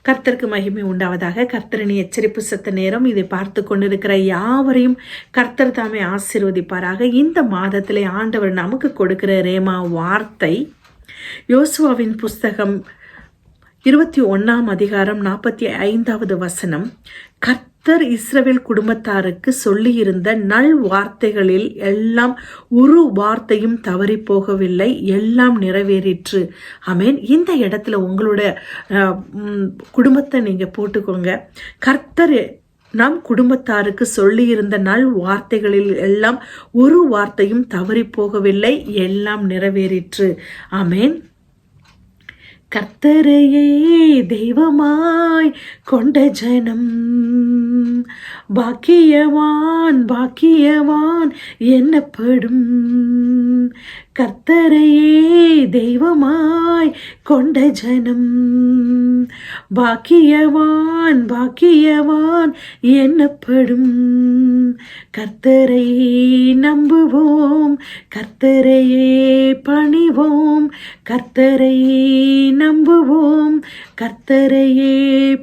கர்த்தருக்கு மகிமை உண்டாவதாக. கர்த்தரின் எச்சரிப்பு சத்த நேரம். இதை பார்த்து கொண்டிருக்கிற யாவரையும் கர்த்தர் தாமே ஆசீர்வதிப்பாராக. இந்த மாதத்திலே ஆண்டவர் நமக்கு கொடுக்கிற ரேமா வார்த்தை யோசுவாவின் புஸ்தகம் 21 அதிகாரம் 45 வசனம். கர்த்தர் இஸ்ரவேல் குடும்பத்தாருக்கு சொல்லியிருந்த நல் வார்த்தைகளில் எல்லாம் ஒரு வார்த்தையும் தவறி போகவில்லை, எல்லாம் நிறைவேறிற்று. ஆமென். இந்த இடத்துல உங்களோட குடும்பத்தை நீங்க போட்டுக்கோங்க. கர்த்தர் நம் குடும்பத்தாருக்கு சொல்லியிருந்த நல் வார்த்தைகளில் எல்லாம் ஒரு வார்த்தையும் தவறி போகவில்லை, எல்லாம் நிறைவேறிற்று. ஆமென். கர்த்தரையே தெய்வமாய் கொண்ட ஜனம் பாக்கியவான் பாக்கியவான் என்னப்படும். கர்த்தரையே தெய்வமாய் கொண்ட ஜனம் பாக்கியவான் பாக்கியவான் என்னப்படும். கர்த்தரை நம்புவோம், கர்த்தரையே பணிவோம், கர்த்தரை நம்புவோம், கர்த்தரையே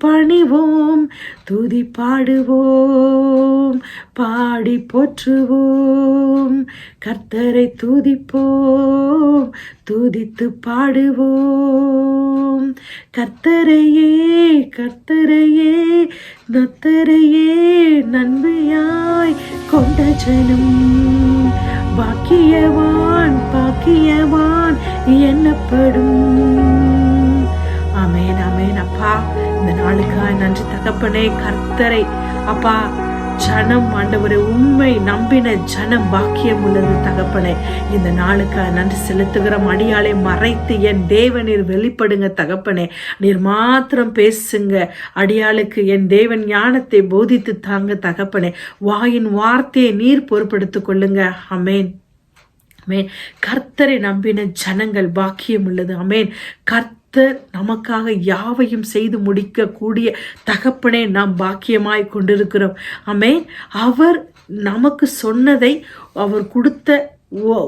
பணிவோம், துதி பாடுவோம், பாடி போற்றுவோம், கர்த்தரை துதிப்போம், துதித்து பாடுவோம். கர்த்தரையே கர்த்தரையே நத்தரையே நன்மையாய் கொண்ட ஜனம் பாக்கியவான் பாக்கியவான் என்னப்படும். ஆமென் ஆமென். அப்பா, இந்த நாளுக்காய் நன்றி தகப்பனே. கர்த்தரை அப்பா ஜனம் ஆண்டவரை உண்மை நம்பின ஜனம் பாக்கியம் உள்ளது தகப்பனே. இந்த நாளுக்காக நன்றி செலுத்துகிற அடியாளை மறைத்து என் தேவனீர் வெளிப்படுங்க தகப்பனே. நீர் மாத்திரம் பேசுங்க. அடியாளுக்கு என் தேவன் ஞானத்தை போதித்து தாங்க தகப்பனே. வாயின் வார்த்தையை நீர் பொறுப்படுத்திக் கொள்ளுங்க. அமேன் அமேன். கர்த்தரை நம்பின ஜனங்கள் பாக்கியம் உள்ளது. அமேன். கர்த்தர் நமக்காக யாவையும் செய்து முடிக்க கூடிய தகப்பனே நாம் பாக்கியமாய் கொண்டிருக்கிறோம். ஆமென். அவர் நமக்கு சொன்னதை, அவர் கொடுத்த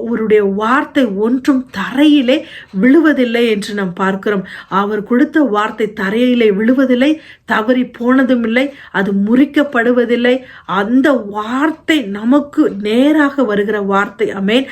அவருடைய வார்த்தை ஒன்றும் தரையிலே விழுவதில்லை என்று நாம் பார்க்கிறோம். அவர் கொடுத்த வார்த்தை தரையிலே விழுவதில்லை, தவறி போனதும் இல்லை, அது முறிக்கப்படுவதில்லை. அந்த வார்த்தை நமக்கு நேராக வருகிற வார்த்தை. ஆமென்.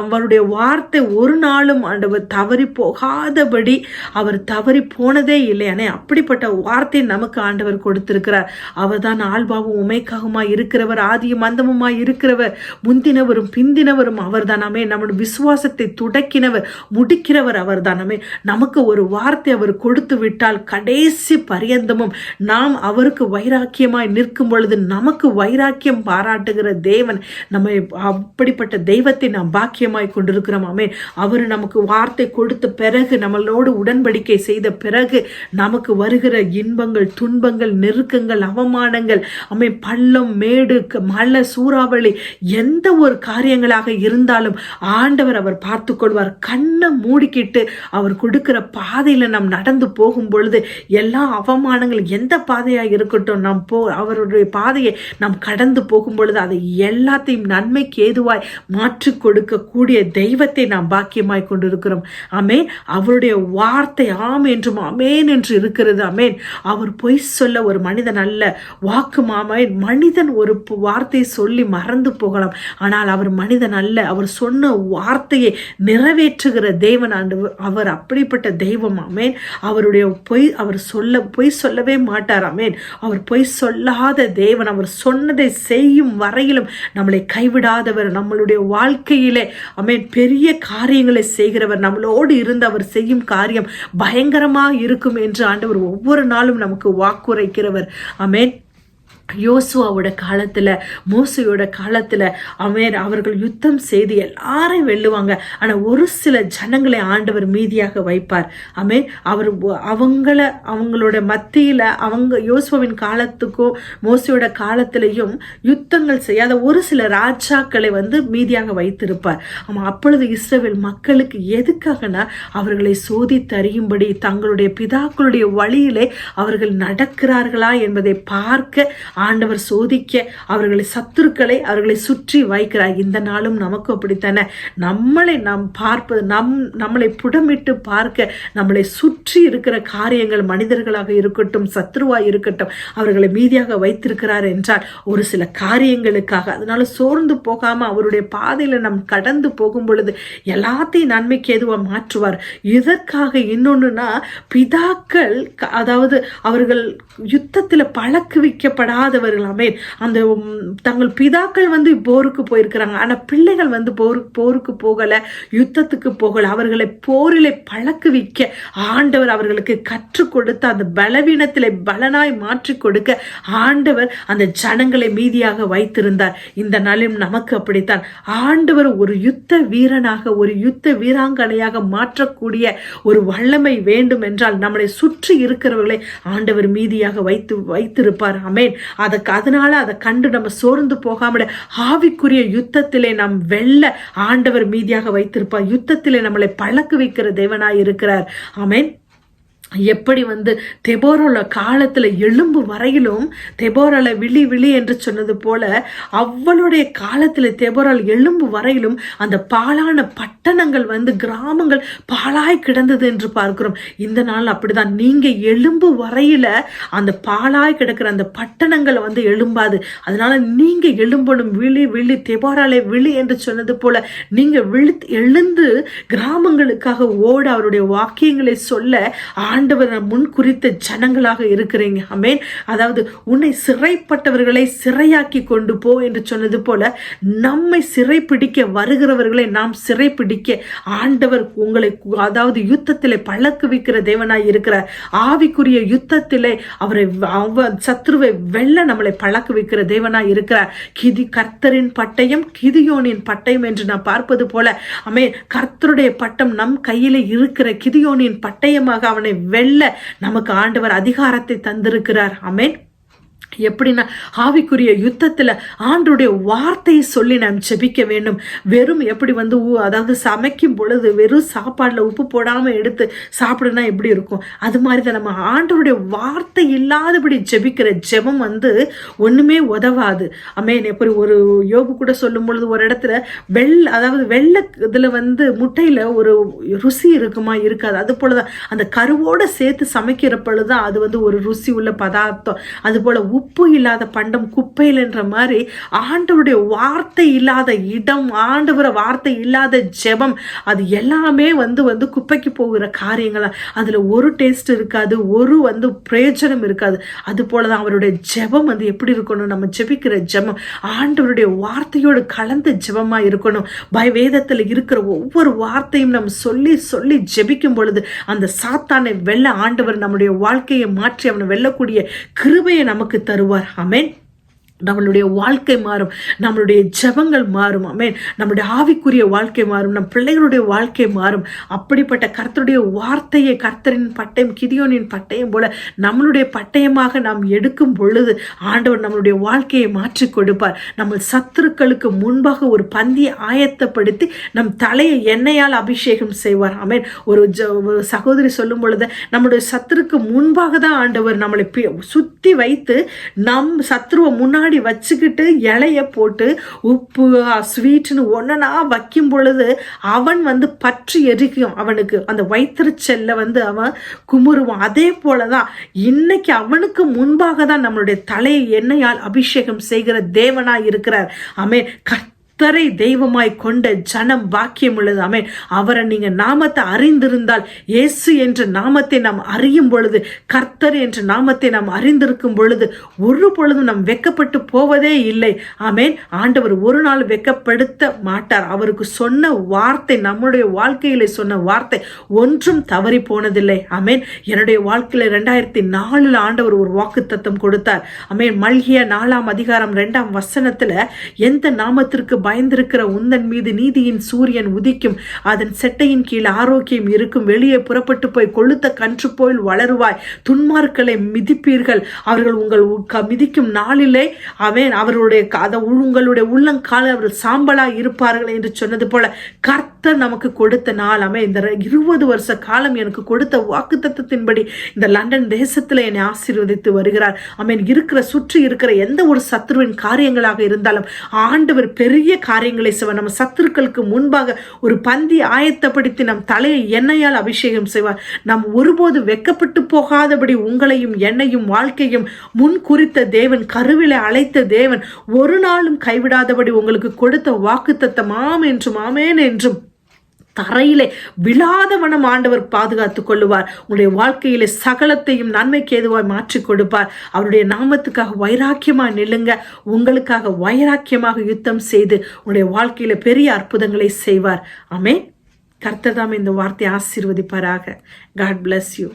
அவருடைய வார்த்தை ஒரு நாளும் ஆண்டவர் தவறி போகாதபடி அவர் தவறி போனதே இல்லை. ஆனால் அப்படிப்பட்ட வார்த்தை நமக்கு ஆண்டவர் கொடுத்திருக்கிறார். அவர் தான் ஆல்பாவும் உமைக்காகுமாய் இருக்கிறவர், ஆதியும் அந்தமுமாய் இருக்கிறவர், முந்தினவரும் பிந்தின அவர் தானாமே. நம்முடைய விசுவாசத்தை துடக்கினவர் முடிக்கிறவர் அவர் தானாமே. நமக்கு ஒரு வார்த்தை அவர் கொடுத்து விட்டால் கடைசி பரியந்தமும் நாம் அவருக்கு வைராக்கியமாய் நிற்கும் பொழுது நமக்கு வைராக்கியம் பாராட்டுகிற தேவன் நம்மை, அப்படிப்பட்ட தெய்வத்தை நாம் பாக்கியமாய் கொண்டிருக்கிறோம். ஆமென். அவர் நமக்கு வார்த்தை கொடுத்த பிறகு, நம்மளோடு உடன்படிக்கை செய்த பிறகு நமக்கு வருகிற இன்பங்கள், துன்பங்கள், நெருக்கங்கள், அவமானங்கள், ஆமென், பள்ளம், மேடு, மழை, சூறாவளி, எந்த ஒரு காரியங்களாக இருந்தாலும் ஆண்டவர் அவர் பார்த்து கொள்வார். கண்ணை மூடிக்கிட்டு அவர் கொடுக்கிற பாதையில நாம் நடந்து போகும் பொழுது எல்லா அவமானங்கள் எந்த பாதையாக இருக்கட்டும், நாம் அவருடைய பாதையை நாம் கடந்து போகும் பொழுது அதை எல்லாத்தையும் நன்மைக்கு ஏதுவாய் மாற்றி கொடுக்க கூடிய தெய்வத்தை நாம் பாக்கியமாய் கொண்டிருக்கிறோம். ஆமென். அவருடைய வார்த்தை ஆம் என்றும் அமேன் என்று இருக்கிறது. அமேன். அவர் பொய் சொல்ல ஒரு மனிதன் அல்ல. வாக்கு மாமேன். மனிதன் ஒரு வார்த்தையை சொல்லி மறந்து போகலாம், ஆனால் அவர் மனிதன் அல்ல. அவர் சொன்ன வார்த்தையை நிறைவேற்றுகிற தேவன் அவர் அப்படிப்பட்ட தெய்வம். ஆமென். அவருடைய பொய் சொல்லவே மாட்டார். ஆமென். அவர் பொய் சொல்லாத தேவன். அவர் சொன்னதை செய்யும் வரையிலும் நம்மளை கைவிடாதவர். நம்மளுடைய வாழ்க்கையிலே ஆமென் பெரிய காரியங்களை செய்கிறவர். நம்மளோடு இருந்து அவர் செய்யும் காரியம் பயங்கரமா இருக்கும் என்று ஆண்டவர் ஒவ்வொரு நாளும் நமக்கு வாக்குரைக்கிறவர். ஆமென். யோசுவாவோட காலத்துல, மோசையோட காலத்துல ஆமென், அவர்கள் யுத்தம் செய்து எல்லாரையும் வெல்லுவாங்க. ஆனா ஒரு சில ஜனங்களை ஆண்டவர் மீதியாக வைப்பார். ஆமென். அவங்களோட மத்தியில யோசுவாவின் காலத்துக்கும் மோசையோட காலத்திலையும் யுத்தங்கள் செய்யாத ஒரு சில ராஜாக்களை மீதியாக வைத்திருப்பார். ஆமா, அப்பொழுது இஸ்ரவேல் மக்களுக்கு எதுக்காகனா அவர்களை சோதித்தறியும்படி, தங்களுடைய பிதாக்களுடைய வழியிலே அவர்கள் நடக்கிறார்களா என்பதை பார்க்க ஆண்டவர் சோதிக்க அவர்களை சுற்றி வைக்கிறார். இந்த நாளும் நமக்கு அப்படித்தானே. நம்மளை நாம் பார்ப்பது, நம்மளை புடமிட்டு பார்க்க நம்மளை சுற்றி இருக்கிற காரியங்கள், மனிதர்களாக இருக்கட்டும், சத்ருவாய் இருக்கட்டும், அவர்களை மீதியாக வைத்திருக்கிறார் என்றால் ஒரு சில காரியங்களுக்காக. அதனால சோர்ந்து போகாம அவருடைய பாதையில நாம் கடந்து போகும் பொழுது எல்லாத்தையும் நன்மைக்கு எதுவா மாற்றுவார். இதற்காக இன்னொன்னுனா, பிதாக்கள், அதாவது அவர்கள் யுத்தத்துல பழக்குவிக்கப்படாதவர்களாமே, அந்த தங்கள் பிதாக்கள் போருக்கு போயிருக்கிறாங்க, ஆனா பிள்ளைகள் போருக்கு போகல, யுத்தத்துக்கு போகல. அவர்களை போரிலே பழக்குவிக்க ஆண்டவர் அவர்களுக்கு கற்றுக் கொடுத்து அந்த பலவீனத்திலே பலனாய் மாற்றி கொடுக்க ஆண்டவர் அந்த ஜனங்களை மீதியாக வைத்திருந்தார். இந்த நாளிலும் நமக்கு அப்படித்தான் ஆண்டவர் ஒரு யுத்த வீரனாக, ஒரு யுத்த வீராங்கனையாக மாற்றக்கூடிய ஒரு வல்லமை வேண்டும் என்றால் நம்மளை சுற்றி இருக்கிறவர்களை ஆண்டவர் மீதியாக வைத்திருப்பார். ஆமென். அதனால அதை கண்டு நம்ம சோர்ந்து போகாம ஆவிக்குரிய யுத்தத்திலே நாம் வெல்ல ஆண்டவர் மீதியாக வைத்திருப்பார். யுத்தத்திலே நம்மளை பழக்க வைக்கிற தேவனாய் இருக்கிறார். ஆமென். எப்படி தெபோரால காலத்துல எலும்பு வரையிலும் தெபோரால விழி விழி என்று சொன்னது போல அவளுடைய காலத்துல தெபோரால் எலும்பு வரையிலும் அந்த பாழான பட்டணங்கள் கிராமங்கள் பாழாய் கிடந்தது என்று பார்க்கிறோம். இந்த நாள் அப்படிதான். நீங்க எலும்பு வரையில அந்த பாழாய் கிடக்கிற அந்த பட்டணங்கள் எழும்பாது. அதனால நீங்க எழும்பணும். விழி விழி, தெபோராலே விழி என்று சொன்னது போல நீங்க எழுந்து கிராமங்களுக்காக ஓட அவருடைய வாக்கியங்களை சொல்ல ஆண்டவர் முன் குறித்த ஜனங்களாக இருக்கிறீங்க. ஆமென். அதாவது உன்னை சிறைப்பட்டவர்களை சிறையாக்கி கொண்டு போ என்று சொன்னது போல நம்மை சிறைப்பிடிக்க வருகிறவர்களை நாம் சிறைப்பிடிக்க ஆண்டவர் உங்களை, அதாவது யுத்தத்திலே பழக்குவிக்கிற தேவனாய் இருக்கிறார். ஆவிக்குரிய யுத்தத்திலே அவரை சத்ருவை வெல்ல நம்மளை பழக்குவிக்கிற தேவனாய் இருக்கிறார். கர்த்தரின் பட்டயம் கிதியோனின் பட்டயம் என்று நான் பார்ப்பது போல ஆமென், கர்த்தருடைய பட்டம் நம் கையில இருக்கிற கிதியோனின் பட்டயமாக அவனை வெல்ல நமக்கு ஆண்டவர் அதிகாரத்தை தந்திருக்கிறார். ஆமென். எப்படின்னா ஆவிக்குரிய யுத்தத்துல ஆண்டருடைய வார்த்தையை சொல்லி நாம் ஜெபிக்க வேண்டும். வெறும் எப்படி அதாவது சமைக்கும் பொழுது வெறும் சாப்பாடுல உப்பு போடாம எடுத்து சாப்பிடுனா எப்படி இருக்கும், அது மாதிரிதான் நம்ம ஆண்டருடைய வார்த்தை இல்லாதபடி ஜெபிக்கிற ஜெபம் ஒண்ணுமே உதவாது. ஆமென். எப்படி ஒரு யோபு கூட சொல்லும் பொழுது ஒரு இடத்துல அதாவது வெள்ளை இதுல முட்டையில ஒரு ருசி இருக்குமா, இருக்காது. அது போலதான் அந்த கருவோட சேர்த்து சமைக்கிற பொழுதுதான் அது ஒரு ருசி உள்ள பதார்த்தம். அது போல உப்பு இல்லாத பண்டம் குப்பையில் என்ற மாதிரி ஆண்டவருடைய வார்த்தை இல்லாத இடம், ஆண்டவர வார்த்தை இல்லாத ஜெபம், அது எல்லாமே குப்பைக்கு போகிற காரியங்கள். அதுல ஒரு டேஸ்ட் இருக்காது, ஒரு பிரயோஜனம் இருக்காது. அது போலதான் அவருடைய ஜெபம் எப்படி இருக்கணும், நம்ம ஜெபிக்கிற ஜெபம் ஆண்டவருடைய வார்த்தையோடு கலந்த ஜெபமா இருக்கணும். வேதத்துல இருக்கிற ஒவ்வொரு வார்த்தையும் நம்ம சொல்லி சொல்லி ஜெபிக்கும் பொழுது அந்த சாத்தானை வெல்ல ஆண்டவர் நம்முடைய வாழ்க்கையை மாற்றி அவனை வெல்லக்கூடிய கிருபையை நமக்கு தருவார். ஆமென். நம்மளுடைய வாழ்க்கை மாறும், நம்மளுடைய ஜெபங்கள் மாறும். ஆமென். நம்மளுடைய ஆவிக்குரிய வாழ்க்கை மாறும், நம் பிள்ளைகளுடைய வாழ்க்கை மாறும். அப்படிப்பட்ட கர்த்தருடைய வார்த்தையை, கர்த்தரின் பட்டயம் கிதியோனின் பட்டயம் போல நம்மளுடைய பட்டயமாக நாம் எடுக்கும் பொழுது ஆண்டவர் நம்மளுடைய வாழ்க்கையை மாற்றி கொடுப்பார். நம்ம சத்துருக்களுக்கு முன்பாக ஒரு பந்தியை ஆயத்தப்படுத்தி நம் தலையை எண்ணெயால் அபிஷேகம் செய்வார். ஆமென். ஒரு சகோதரி சொல்லும் பொழுது நம்முடைய சத்துருக்கு முன்பாக தான் ஆண்டவர் நம்மளை சுத்தி வைத்து நம் சத்துருவை முன்னாடி வச்சுக்கிட்டு இலைய போட்டு உப்பு ஸ்வீட்னு ஒன்னா வைக்கும் பொழுது அவன் பற்றி எரிக்கும். அவனுக்கு அந்த வயிற்றுச்செல்ல அவன் குமுறுவான். அதே போலதான் இன்னைக்கு அவனுக்கு முன்பாக தான் நம்மளுடைய தலையை எண்ணெயால் அபிஷேகம் செய்கிற தேவனாய் இருக்கிறார். ஆமென். கர்த்தரை தெய்வமாய் கொண்ட ஜனம் பாக்கியம் உள்ளது. ஆமென். அவரை நீங்க நாமத்தை அறிந்திருந்தால், இயேசு என்ற நாமத்தை நாம் அறியும் பொழுது, கர்த்தர் என்ற நாமத்தை நாம் அறிந்திருக்கும் பொழுது ஒரு பொழுதும் நாம் வெக்கப்பட்டு போவதே இல்லை. ஆமென். ஆண்டவர் ஒரு நாள் வெக்கப்படுத்த மாட்டார். அவருக்கு சொன்ன வார்த்தை, நம்முடைய வாழ்க்கையில சொன்ன வார்த்தை ஒன்றும் தவறி போனதில்லை. ஆமென். என்னுடைய வாழ்க்கையில 2004 ஆண்டவர் ஒரு வாக்குத்தத்தம் கொடுத்தார். ஆமென். மல்கியா 4 அதிகாரம் 2 வசனத்துல எந்த நாமத்திற்கு பயந்திருக்கிற உந்தன் மீது நீதியின் சூரியன் உதிக்கும், அதன் செட்டையின் கீழ் ஆரோக்கியம் இருக்கும். வெளியே புறப்பட்டு போய் கொளுத்த கன்று போல் வளருவாய். துன்மார்க்களை மிதிப்பீர்கள், அவர்கள் உங்கள் மிதிக்கும் நாளிலே அவர்களுடைய உங்களுடைய உள்ளங்கால அவர்கள் சாம்பலாய் இருப்பார்கள் என்று சொன்னது போல கர்த்தர் நமக்கு கொடுத்த நாள். இந்த 20 வருஷ காலம் எனக்கு கொடுத்த வாக்குத்தத்தத்தின்படி இந்த லண்டன் தேசத்துல என்னை ஆசீர்வதித்து வருகிறார். சுற்றி இருக்கிற எந்த ஒரு சத்துருவின் காரியங்களாக இருந்தாலும் ஆண்டவர் பெரிய காரியங்களை செய்வார். நம்ம சத்துருக்களுக்கு முன்பாக ஒரு பந்தி ஆயத்தப்படுத்தி நம் தலையை எண்ணெயால் அபிஷேகம் செய்வார். நாம் ஒருபோது வெக்கப்பட்டு போகாதபடி உங்களையும் என்னையும் வாழ்க்கையும் முன் குறித்த தேவன், கருவிலை அழைத்த தேவன், ஒரு நாளும் கைவிடாதபடி உங்களுக்கு கொடுத்த வாக்குத்தத்தம் ஆம் என்றும் ஆமேன் என்றும் தரையிலே விழாதவனம் ஆண்டவர் பாதுகாத்துக் கொள்ளுவார். உங்களுடைய வாழ்க்கையிலே சகலத்தையும் நன்மைக்கு ஏதுவாய் மாற்றிக் கொடுப்பார். அவருடைய நாமத்துக்காக வைராக்கியமாக நில்லுங்க. உங்களுக்காக வைராக்கியமாக யுத்தம் செய்து உங்களுடைய வாழ்க்கையில பெரிய அற்புதங்களை செய்வார். ஆமென். கர்த்தர் தாமே இந்த வார்த்தையை ஆசீர்வதிப்பாராக. God bless you.